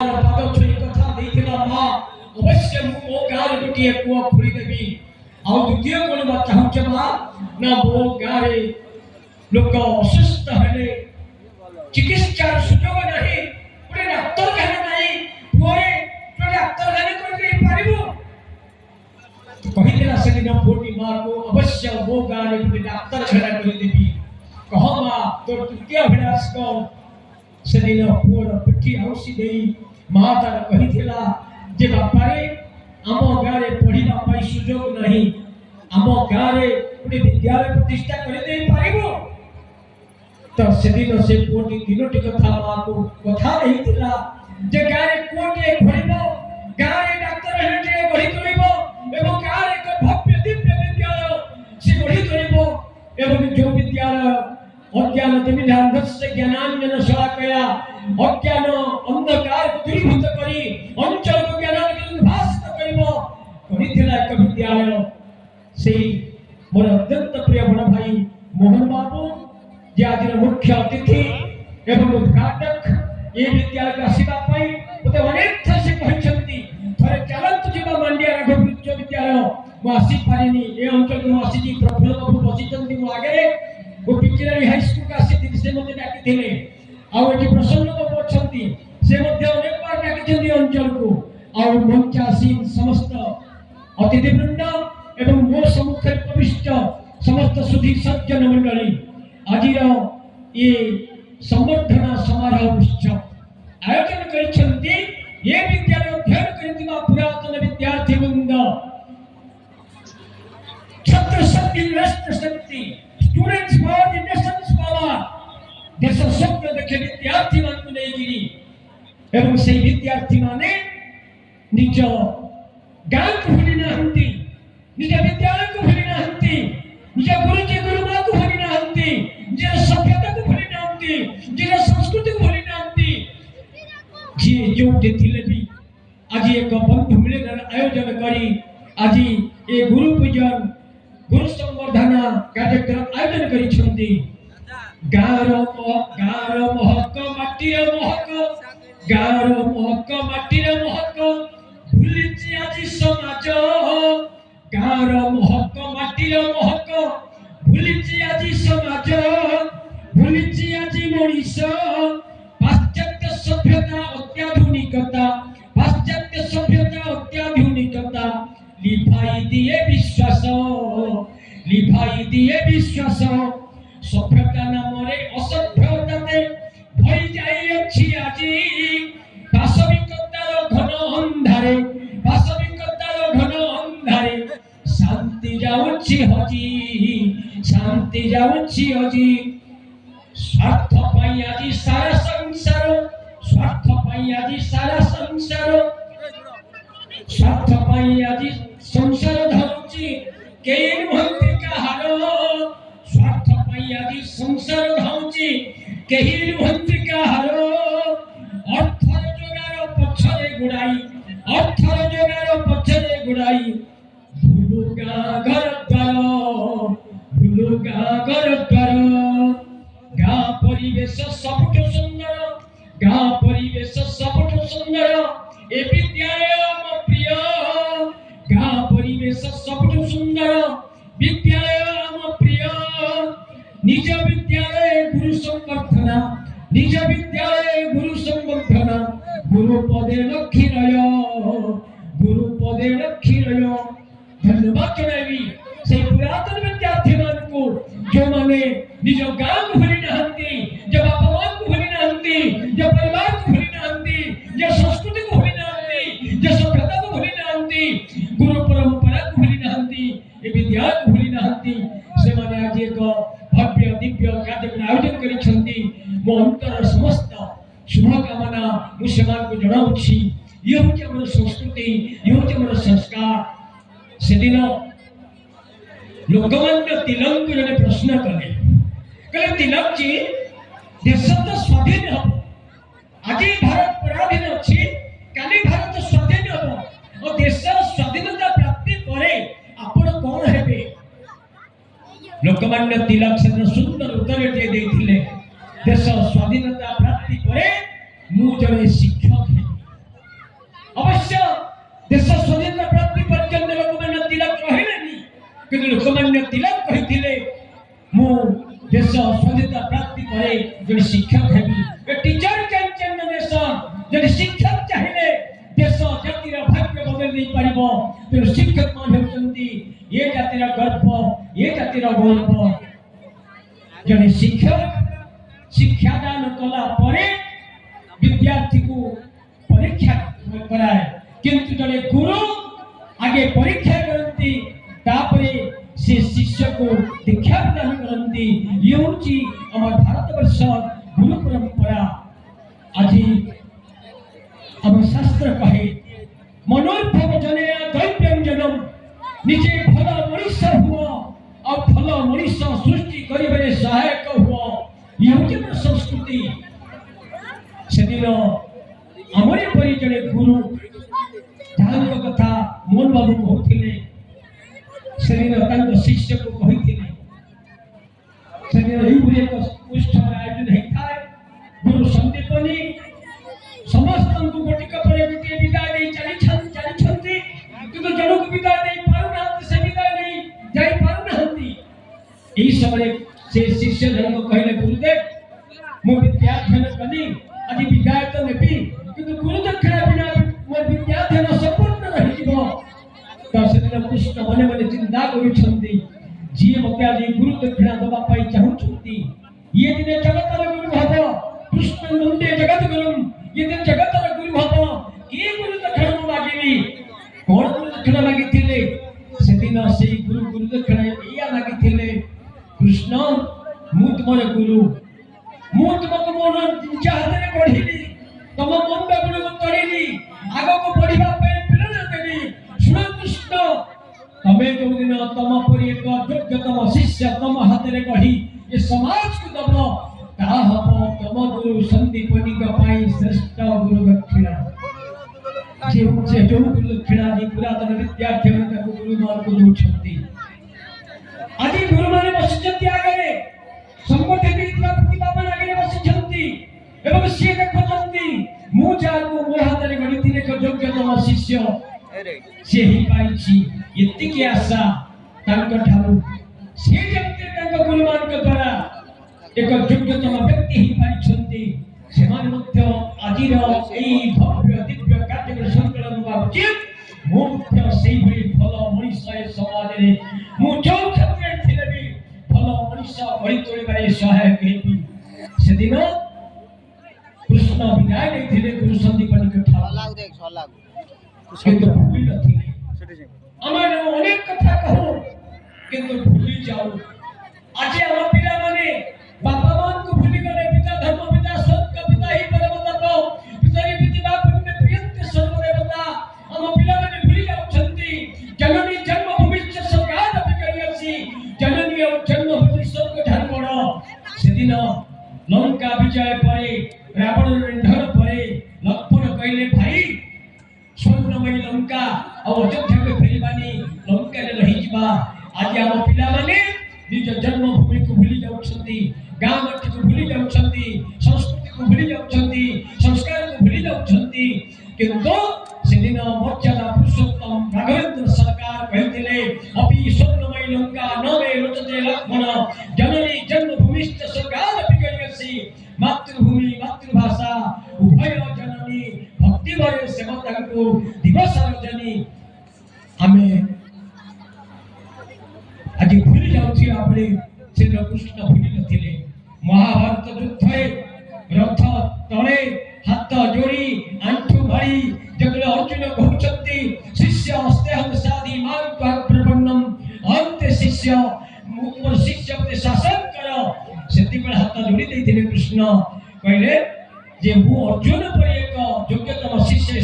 पाद छुई कथा देथिला मां अवश्य मु मो गार गोटिए कुआ खुली देबी आ द्वितीय कोन बात चाहूछ मां ना मो गारे लोक असुस्थ हेले चिकित्सार सुयोग नहीं गोटे डाक्तर खाना नहीं पुरे तो डाक्तर खाना कर पारिबो कहिला से दिन फोटी मां को अवश्य मो गारे गोटे डाक्तर खाना कर देबी कह मां तो तृतीय अभिलाष को से दिन पुर पिठी औसी देई मां तार कहिला जे बापा रे आम गारे पढ़िबा पई सुयोग नहीं आम गारे गोटे विद्यालय प्रतिष्ठा कर दे पारिबो तो से दिन से कोटी तीनोटी कथा मां को कथा देइतिला जे गारे कोटे पढ़िबो गारे डाक्तर हेटे गढ़ी करिबो एवं गारे एक भव्य दिव्य विद्यालय से गढ़ी करिबो एवं जो विद्यालय अज्ञान तिमिरांधस्य ज्ञानांजन शलाकया अज्ञान अंधकार को दूरीभूत करी अंचल को ज्ञानांजन भासित करिबो करिथिला एक विद्यालय से मोर अत्यंत प्रिय बड़ भाई मोहन बाबू जे आज मुख्य अतिथि एवं उद्घाटक ये विद्यालय का आसीबा पई ओते अनेक थर से कहछंती थरे चलंत जीवा मांडिया राघव उच्च विद्यालय मो आसी पारिनी ए अंचल को आसी जी प्रफुल्ल बाबू बसिचंती मो आगे वो पिचिरानी हाई स्कूल का आसी दिन से मते डाकी थिले आ एटी प्रसन्न बाबू अछंती से मध्य अनेक बार डाकी छंती अंचल को आ मंचासीन समस्त अतिथिवृंद एवं मो सम्मुखे प्रविष्ट समस्त सुधी सज्जन मंडली आजिर ये संवर्धना समारोह उत्सव आयोजन करिसेंती ये विद्यालय अध्ययन करितिबा पुरातन विद्यार्थी वृंद छात्र शक्ति राष्ट्र शक्ति students power the Nations power देश स्वप्न देखे विद्यार्थी मान को नहीं गिरी एवं से विद्यार्थी माने निज गांव को भूली नाहंती निज विद्यालय को भूली नाहंती निज गुरुजी गुरुमा को भूली नाहंती निज सभ्यता को भूली नाहंती निज संस्कृति को भूली नाहंती जी जो देथिले भी आज एक बंधु मिलन आयोजन करी आज ए गुरु पूजन गुरु संवर्धना कार्यक्रम आयोजन करी छंती गारो महक माटीर महक गारो महक माटीर महक भूलिची आज समाज गारो महक माटीर महक भूलिची आज समाज भूलिची आज मनीष पाश्चात्य सभ्यता अत्याधुनिकता पाश्चात्य सभ्यता अत्याधुनिकता लिभाई दिए विश्वास सभ्यता नाम रे असभ्यताते भई जाई अछि आजी वास्तविकतार घन अंधारे शांति जाउछि हजी स्वार्थ पाई आजी सारा संसार स्वार्थ पाई आजी संसार धरुछि केई नुहंति काहार स्वार्थ पाई आजी संसार धरुछि केई नुहंति काहार अर्थर जोगार पछरे गुड़ाई भूलुगा घर द्वार गाँ परिवेश सबुठु सुंदर ए विद्यालय मो प्रिय गाँ परिवेश सबुठु सुंदर विद्यालय मो प्रिय निज विद्यालय गुरु संवर्धना गुरु पदे लक्ष्मी रय धन्यवाद जनाबी से पुरातन विद्यार्थी मान को जो माने निज गांव को भूली नाहंती जो बापा मां को भूली नाहंती जो परिवार को भूली नाहंती जो संस्कृति को भूली नाहंती जो सभ्यता को भूली नाहंती गुरु परंपरा को भूली नाहंती ए विद्यालय को भूली नाहंती से माने आज एक भव्य दिव्य कार्यक्रम आयोजन करी छंती मो अंतर समस्त शुभकामना मु सेमान को जणाउछि ये होची हमर संस्कृति ये होची हमर संस्कार से दिन लोकमान्य तिलक को जने प्रश्न कले तिलक जी देश तो स्वाधीन हो आज भारत पराधीन अछि काली भारत स्वाधीन हो और देश स्वाधीनता प्राप्ति करे आपण कोन हेबे लोकमान्य तिलक से सुंदर उत्तर देथिले देश स्वाधीनता प्राप्ति करे मु जने शिक्षक लोकमान्य तिलक कही मु देश स्वाधीनता प्राप्ति करे जड़े शिक्षक heavy a teacher can change nation जड़े शिक्षक चाहिए देश जातिर भाग्य बदल नहीं पारिबो तेणु शिक्षक मान होचंती ये जातिर गर्व ये जातिर गौरव जड़े शिक्षक शिक्षादान कला परे विद्यार्थी को परीक्षा कराए किंतु जड़े गुरु आगे परीक्षा करती तापरे से शिष्य को दीक्षा प्रदान करती ये होची हमार भारतवर्ष गुरु परंपरा आज हम शास्त्र कहे मनोभव जने दैव्यम जनम निजे फल मनुष्य हुआ और फल मनुष्य सृष्टि करिबे सहायक हुआ ये होची संस्कृति से दिन हमारे परी जड़े गुरु ध्यान कथा मोहन बाबू कहते से शिष्य को कहते एक उत्सव आयोजन होता है गुरु संदीपनी समस्त को गोटिक पर गोटे विदाय नहीं चली किंतु जनक विदाय नहीं पारुना से विदाय नहीं जाई पारुना यही समय से शिष्य जन कहले गुरुदेव मो विद्याध्ययन कली आज विदाय तो नेबी किंतु गुरु दक्षिणा बिना मो विद्याध्ययन संपूर्ण रही जीवो तो से कृष्ण मने मने चिंता करूछंती जी मते आज गुरु दक्षिणा दबा पाई चाहुछंती ये दिन जगतर गुरु हबो कृष्ण नंदे जगत गुरु ये दिन जगतर गुरु हबो के गुरु दक्षिणा मागिबी कोन गुरु दक्षिणा मागिथिले से दिन से गुरु दक्षिणा या मागिथिले कृष्ण मु तुमर गुरु मु तुमको मोर चाहते पढ़िली तुम मन बाबू को तड़िली आगो को पढ़िबा पे प्रेरणा देली सुन कृष्ण तमे जो दिन तम पर एक योग्यतम शिष्य तम हाथ रे कही ये समाज को दबो ता हबो तम गुरु संदीपनी का पाई श्रेष्ठ गुरु दक्षिणा जे जो गुरु दक्षिणा जी पुरातन विद्यार्थी का गुरु मान को दूछंती आदि गुरु माने बसिचंती आगे संगठन इतना प्रतिभावान आगे बसिचंती एवं से देखचंती मु जाको मो हाथ रे गणित रे योग्यतम शिष्य से ही पाइछि एतिकी आशा तांको ठारू से जगते तांको गुरुमान के द्वारा एक योग्यतम व्यक्ति ही पाइछंती सेमान मध्य आजिर एई भव्य दिव्य कार्यक्रम संकलन होगा उचित मुख्य सेई भली फल मनुष्य समाज रे मु जो क्षेत्र थिले भी फल मनुष्य भली तोड़िबारे सहायक हेबी से दिन कृष्ण विदाय नहीं थिले गुरु संदीपन के ठारू किंतु भूली नथिले आमे अनेक कथा कहू किंतु भूली जाऊ आज हम पिला माने बापा मान को भूली गले पिता धर्म पिता सत्य पिता ही परम तत्व पिता रे पिता पुण्य प्रियंत सर्वदेवता हम पिला माने भूली जाऊ छंती जननी जन्म भूमिश्च सरकार अभिकरियसी जननी और जन्म भूमि स्वर्ग धर्मण सेदिन लंका विजय परे रावण निधन परे लक्ष्मण कहले भाई स्वर्णमयी लंका और अयोध्या के फेरबानी लंका रे रही जिबा आज हम पिला माने निज जन्मभूमि को भूली जाउछंती गांव मट्टी को भूली जाउछंती संस्कृति को भूली जाउछंती संस्कार को भूली जाउछंती किंतु सेदिन मर्यादा पुरुषोत्तम राघवेंद्र सरकार कहतिले अपि स्वर्णमयी लंका नवे रोचते लक्ष्मण जननी जन्मभूमिश्च सरकार अभिकरियसी मातृभूमि मातृभाषा उभय जननी भक्ति भरे सेवता को दिवस रजनी हमें आज भूली जाउछि आपले श्री कृष्ण भूली नथिले महाभारत युद्धे रथ तळे हाथ जोड़ी आंठू भाई जगले अर्जुन कहउछंती शिष्य हस्ते हम साधी मान का प्रपन्नम अंत शिष्य मोर शिष्य पे शासन करो सेति पर हाथ जोड़ी देथिले कृष्ण कहले जे मु अर्जुन पर एक योग्यतम शिष्य